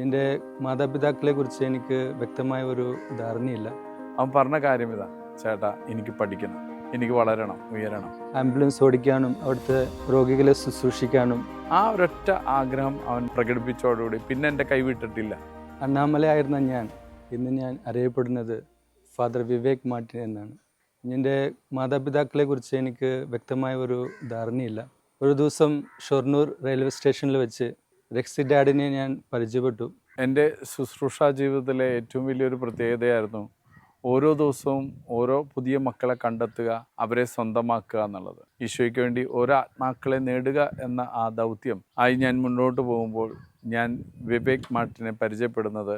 എൻ്റെ മാതാപിതാക്കളെ കുറിച്ച് എനിക്ക് വ്യക്തമായ ഒരു ധാരണയില്ല. അവൻ പറഞ്ഞ കാര്യം ഇതാ: ചേട്ടാ, എനിക്ക് പഠിക്കണം, എനിക്ക് വളരണം, ഉയരണം. ആംബുലൻസ് ഓടിക്കാനും അവിടുത്തെ രോഗികളെ ശുശ്രൂഷിക്കാനും ആ ഒരൊറ്റ ആഗ്രഹം അവൻ പ്രകടിപ്പിച്ചതോടുകൂടി പിന്നെ എൻ്റെ കൈവിട്ടിട്ടില്ല. അണ്ണാമലയായിരുന്ന ഇന്ന് ഞാൻ അറിയപ്പെടുന്നത് ഫാദർ വിവേക് മാർട്ടിൻ എന്നാണ്. എൻ്റെ മാതാപിതാക്കളെ കുറിച്ച് എനിക്ക് വ്യക്തമായ ഒരു ധാരണയില്ല. ഒരു ദിവസം ഷൊർണൂർ റെയിൽവേ സ്റ്റേഷനിൽ വെച്ച് റെക്സി ഡാഡിനെ ഞാൻ പരിചയപ്പെട്ടു. എൻ്റെ ശുശ്രൂഷ ജീവിതത്തിലെ ഏറ്റവും വലിയൊരു പ്രത്യേകതയായിരുന്നു ഓരോ ദിവസവും ഓരോ പുതിയ മക്കളെ കണ്ടെത്തുക, അവരെ സ്വന്തമാക്കുക എന്നുള്ളത്. ഈശോയ്ക്ക് വേണ്ടി ഓരോ ആത്മാക്കളെ നേടുക എന്ന ആ ദൗത്യം ആയി ഞാൻ മുന്നോട്ട് പോകുമ്പോൾ ഞാൻ വിവേക് മാർട്ടിനെ പരിചയപ്പെടുന്നത്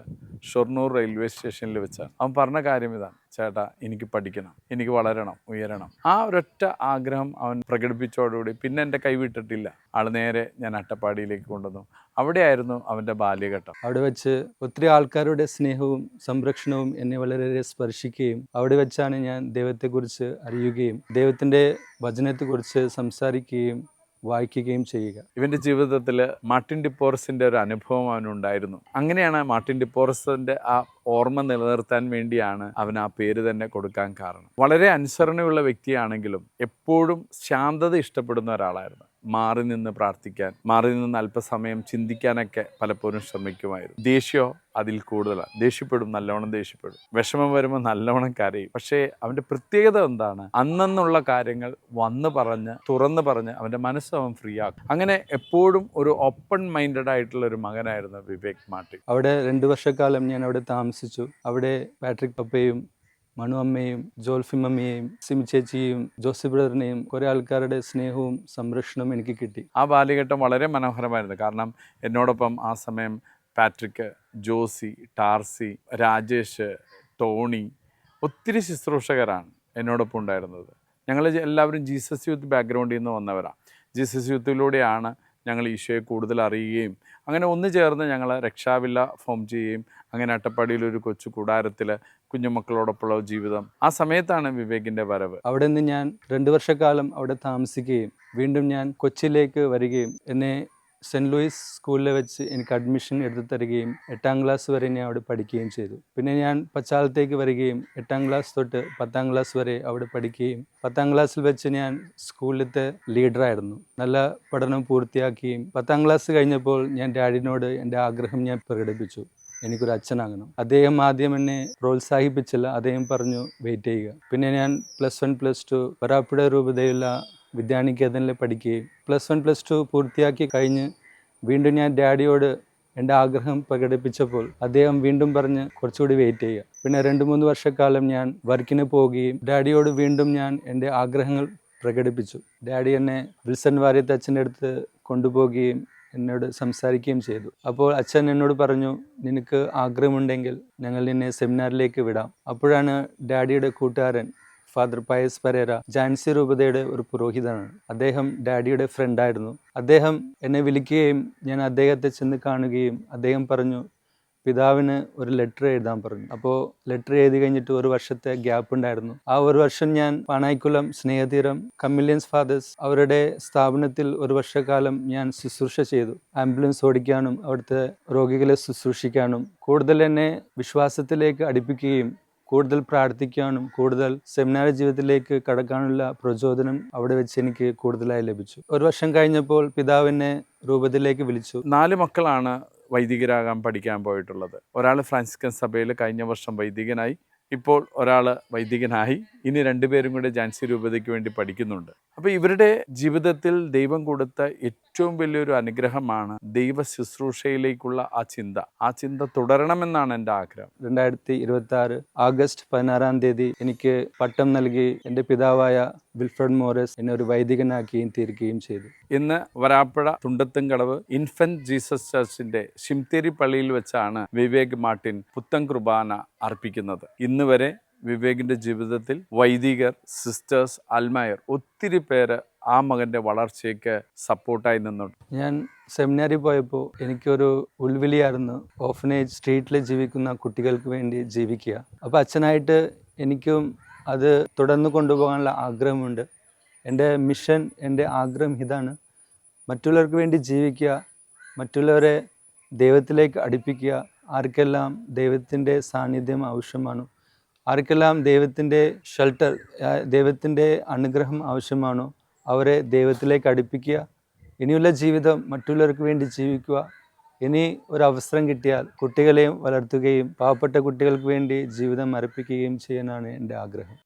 ഷൊർണൂർ റെയിൽവേ സ്റ്റേഷനിൽ വെച്ചാണ്. അവൻ പറഞ്ഞ കാര്യം ഇതാണ്: ചേട്ടാ, എനിക്ക് പഠിക്കണം, എനിക്ക് വളരണം, ഉയരണം. ആ ഒരൊറ്റ ആഗ്രഹം അവൻ പ്രകടിപ്പിച്ചതോടുകൂടി പിന്നെ എൻ്റെ കൈവിട്ടിട്ടില്ല. ആൾ നേരെ ഞാൻ അട്ടപ്പാടിയിലേക്ക് കൊണ്ടുവന്നു. അവിടെയായിരുന്നു അവൻ്റെ ബാല്യഘട്ടം. അവിടെ വെച്ച് ഒത്തിരി ആൾക്കാരുടെ സ്നേഹവും സംരക്ഷണവും എന്നെ വളരെയേറെ സ്പർശിക്കുകയും അവിടെ വെച്ചാണ് ഞാൻ ദൈവത്തെക്കുറിച്ച് അറിയുകയും ദൈവത്തിൻ്റെ വചനത്തെക്കുറിച്ച് സംസാരിക്കുകയും വായിക്കുകയും ചെയ്യുക. ഇവൻ്റെ ജീവിതത്തിൽ മാർട്ടിൻ ഡിപ്പോറസിൻ്റെ ഒരു അനുഭവം അവനുണ്ടായിരുന്നു. അങ്ങനെയാണ് മാർട്ടിൻ ഡിപ്പോറസിൻ്റെ ആ ഓർമ്മ നിലനിർത്താൻ വേണ്ടിയാണ് അവൻ ആ പേര് തന്നെ കൊടുക്കാൻ കാരണം. വളരെ അനുസരണയുള്ള വ്യക്തിയാണെങ്കിലും എപ്പോഴും ശാന്തത ഇഷ്ടപ്പെടുന്ന ഒരാളായിരുന്നു. മാറി നിന്ന് പ്രാർത്ഥിക്കാൻ, മാറി നിന്ന് അല്പസമയം ചിന്തിക്കാനൊക്കെ പലപ്പോഴും ശ്രമിക്കുമായിരുന്നു. ദേഷ്യമോ അതിൽ കൂടുതലാണ്. ദേഷ്യപ്പെടും, നല്ലവണ്ണം ദേഷ്യപ്പെടും. വിഷമം വരുമ്പോൾ നല്ലവണ്ണം കരയും. പക്ഷേ അവൻ്റെ പ്രത്യേകത എന്താണ്? അന്നുള്ള കാര്യങ്ങൾ തുറന്ന് പറഞ്ഞ് അവൻ്റെ മനസ്സ് അവൻ ഫ്രീ ആക്കും. അങ്ങനെ എപ്പോഴും ഒരു ഓപ്പൺ മൈൻഡഡ് ആയിട്ടുള്ള ഒരു മകനായിരുന്നു വിവേക് മാർട്ടിൻ. അവിടെ 2 വർഷക്കാലം ഞാൻ അവിടെ താമസിച്ചു. അവിടെ പാട്രിക് പപ്പയും മനു അമ്മയും ജോൽഫിമമ്മയെയും സിമി ചേച്ചിയും ജോസി ബ്രദറിനെയും കുറേ ആൾക്കാരുടെ സ്നേഹവും സംരക്ഷണവും എനിക്ക് കിട്ടി. ആ ബാല്യഘട്ടം വളരെ മനോഹരമായിരുന്നു. കാരണം എന്നോടൊപ്പം ആ സമയം പാട്രിക്, ജോസി, ടാർസി, രാജേഷ്, ടോണി, ഒത്തിരി ശുശ്രൂഷകരാണ് എന്നോടൊപ്പം ഉണ്ടായിരുന്നത്. ഞങ്ങൾ എല്ലാവരും ജീസസ് യൂത്ത് ബാക്ക്ഗ്രൗണ്ടിൽ നിന്ന് വന്നവരാണ്. ജീസസ് യൂത്തിലൂടെയാണ് ഞങ്ങൾ ഈശോയെ കൂടുതൽ അറിയുകയും അങ്ങനെ ഒന്നു ചേർന്ന് ഞങ്ങൾ രക്ഷാവില്ല ഫോം ചെയ്യുകയും അങ്ങനെ അട്ടപ്പാടിയിലൊരു കൊച്ചു കൂടാരത്തിൽ കുഞ്ഞുമക്കളോടൊപ്പമുള്ള ജീവിതം. ആ സമയത്താണ് വിവേകിൻ്റെ വരവ്. അവിടെ നിന്ന് ഞാൻ 2 വർഷക്കാലം അവിടെ താമസിക്കുകയും വീണ്ടും ഞാൻ കൊച്ചിയിലേക്ക് വരികയും എന്നെ സെൻറ്റ് ലൂയിസ് സ്കൂളിൽ വെച്ച് എനിക്ക് അഡ്മിഷൻ എടുത്തു തരികയും 8ാം ക്ലാസ് വരെ ഞാൻ അവിടെ പഠിക്കുകയും ചെയ്തു. പിന്നെ ഞാൻ പച്ചാളത്തേക്ക് വരികയും 8ാം ക്ലാസ് തൊട്ട് 10ാം ക്ലാസ് വരെ അവിടെ പഠിക്കുകയും 10ാം ക്ലാസ്സിൽ വെച്ച് ഞാൻ സ്കൂളിലത്തെ ലീഡറായിരുന്നു. നല്ല പഠനം പൂർത്തിയാക്കുകയും 10ാം ക്ലാസ് കഴിഞ്ഞപ്പോൾ ഞാൻ ഡാഡിനോട് എൻ്റെ ആഗ്രഹം ഞാൻ പ്രകടിപ്പിച്ചു, എനിക്കൊരു അച്ഛനാകണം. അദ്ദേഹം ആദ്യം എന്നെ പ്രോത്സാഹിപ്പിച്ചില്ല. അദ്ദേഹം പറഞ്ഞു വെയിറ്റ് ചെയ്യുക. പിന്നെ ഞാൻ +1 +2 വരാപ്പുഴ രൂപതയുള്ള വിദ്യാനികേതനിൽ പഠിക്കുകയും +1 +2 പൂർത്തിയാക്കി കഴിഞ്ഞ് വീണ്ടും ഞാൻ ഡാഡിയോട് എൻ്റെ ആഗ്രഹം പ്രകടിപ്പിച്ചപ്പോൾ അദ്ദേഹം വീണ്ടും പറഞ്ഞ് കുറച്ചുകൂടി വെയിറ്റ് ചെയ്യുക. പിന്നെ 2-3 വർഷക്കാലം ഞാൻ വർക്കിന് പോവുകയും ഡാഡിയോട് വീണ്ടും ഞാൻ എൻ്റെ ആഗ്രഹങ്ങൾ പ്രകടിപ്പിച്ചു. ഡാഡി എന്നെ വിൽസൺ വാര്യത്ത് അച്ഛൻ്റെ അടുത്ത് കൊണ്ടുപോവുകയും എന്നോട് സംസാരിക്കുകയും ചെയ്തു. അപ്പോൾ അച്ഛൻ എന്നോട് പറഞ്ഞു, നിനക്ക് ആഗ്രഹമുണ്ടെങ്കിൽ ഞങ്ങൾ നിന്നെ സെമിനാറിലേക്ക് വിടാം. അപ്പോഴാണ് ഡാഡിയുടെ കൂട്ടുകാരൻ ഫാദർ പയസ് പരേര ജാൻസി രൂപതയുടെ ഒരു പുരോഹിതനാണ്. അദ്ദേഹം ഡാഡിയുടെ ഫ്രണ്ടായിരുന്നു. അദ്ദേഹം എന്നെ വിളിക്കുകയും ഞാൻ അദ്ദേഹത്തെ ചെന്ന് കാണുകയും അദ്ദേഹം പറഞ്ഞു, പിതാവിന് ഒരു ലെറ്റർ എഴുതാൻ പറഞ്ഞു. അപ്പോൾ ലെറ്റർ എഴുതി കഴിഞ്ഞിട്ട് 1 വർഷത്തെ ഗ്യാപ്പ് ഉണ്ടായിരുന്നു. ആ 1 വർഷം ഞാൻ പാണായിക്കുളം സ്നേഹതീരം കമ്മിലിയൻസ് ഫാദേഴ്സ് അവരുടെ സ്ഥാപനത്തിൽ 1 വർഷക്കാലം ഞാൻ ശുശ്രൂഷ ചെയ്തു. ആംബുലൻസ് ഓടിക്കാനും അവിടുത്തെ രോഗികളെ ശുശ്രൂഷിക്കാനും കൂടുതൽ എന്നെ വിശ്വാസത്തിലേക്ക് അടുപ്പിക്കുകയും കൂടുതൽ പ്രാർത്ഥിക്കാനും കൂടുതൽ സെമിനാർ ജീവിതത്തിലേക്ക് കടക്കാനുള്ള പ്രചോദനം അവിടെ വെച്ച് എനിക്ക് കൂടുതലായി ലഭിച്ചു. 1 വർഷം കഴിഞ്ഞപ്പോൾ പിതാവിനെ രൂപതയിലേക്ക് വിളിച്ചു. 4 മക്കളാണ് വൈദികരാകാൻ പഠിക്കാൻ പോയിട്ടുള്ളത്. ഒരാൾ ഫ്രാൻസിസ്കൻ സഭയിൽ കഴിഞ്ഞ വർഷം വൈദികനായി, ഇപ്പോൾ ഒരാൾ വൈദികനായി, ഇനി 2 പേരും കൂടെ ജാൻസി രൂപതയ്ക്ക് വേണ്ടി പഠിക്കുന്നുണ്ട്. അപ്പോൾ ഇവരുടെ ജീവിതത്തിൽ ദൈവം കൊടുത്ത ഏറ്റവും വലിയൊരു അനുഗ്രഹമാണ് ദൈവ ശുശ്രൂഷയിലേക്കുള്ള ആ ചിന്ത തുടരണമെന്നാണ് എൻ്റെ ആഗ്രഹം. 2026 ആഗസ്റ്റ് 16 തീയതി എനിക്ക് പട്ടം നൽകി എൻ്റെ പിതാവായ വിൽഫ്രഡ് മോറിസ് എന്നെ ഒരു വൈദികനാക്കുകയും തീർക്കുകയും ചെയ്തു. ഇന്ന് വരാപ്പുഴ തുണ്ടത്തുംകടവ് ഇൻഫന്റ് ജീസസ് ചർച്ചിന്റെ ശിംതേരി പള്ളിയിൽ വെച്ചാണ് വിവേക് മാർട്ടിൻ പുത്തൻ കുർബാന അർപ്പിക്കുന്നത്. ഇന്ന് വരെ വിവേകിൻ്റെ ജീവിതത്തിൽ വൈദികർ, സിസ്റ്റേഴ്സ്, അൽമായർ ഒത്തിരി പേര് ആ മകൻ്റെ വളർച്ചയ്ക്ക് സപ്പോർട്ടായി നിന്നുണ്ട്. ഞാൻ സെമിനാറിൽ പോയപ്പോൾ എനിക്കൊരു ഉൾവിളിയായിരുന്നു, ഓർഫനേജ് സ്ട്രീറ്റിൽ ജീവിക്കുന്ന കുട്ടികൾക്ക് വേണ്ടി ജീവിക്കുക. അപ്പോൾ അച്ഛനായിട്ട് എനിക്കും അത് തുടർന്ന് കൊണ്ടുപോകാനുള്ള ആഗ്രഹമുണ്ട്. എൻ്റെ മിഷൻ, എൻ്റെ ആഗ്രഹം ഇതാണ്: മറ്റുള്ളവർക്ക് വേണ്ടി ജീവിക്കുക, മറ്റുള്ളവരെ ദൈവത്തിലേക്ക് അടുപ്പിക്കുക. ആർക്കെല്ലാം ദൈവത്തിൻ്റെ സാന്നിധ്യം ആവശ്യമാണോ, ആർക്കെല്ലാം ദൈവത്തിൻ്റെ ഷെൽട്ടർ, ദൈവത്തിൻ്റെ അനുഗ്രഹം ആവശ്യമാണോ, അവരെ ദൈവത്തിലേക്ക് അടുപ്പിക്കുക. ഇനിയുള്ള ജീവിതം മറ്റുള്ളവർക്ക് വേണ്ടി ജീവിക്കുക. ഇനി ഒരു അവസരം കിട്ടിയാൽ കുട്ടികളെയും വളർത്തുകയും പാവപ്പെട്ട കുട്ടികൾക്ക് വേണ്ടി ജീവിതം അർപ്പിക്കുകയും ചെയ്യാനാണ് എൻ്റെ ആഗ്രഹം.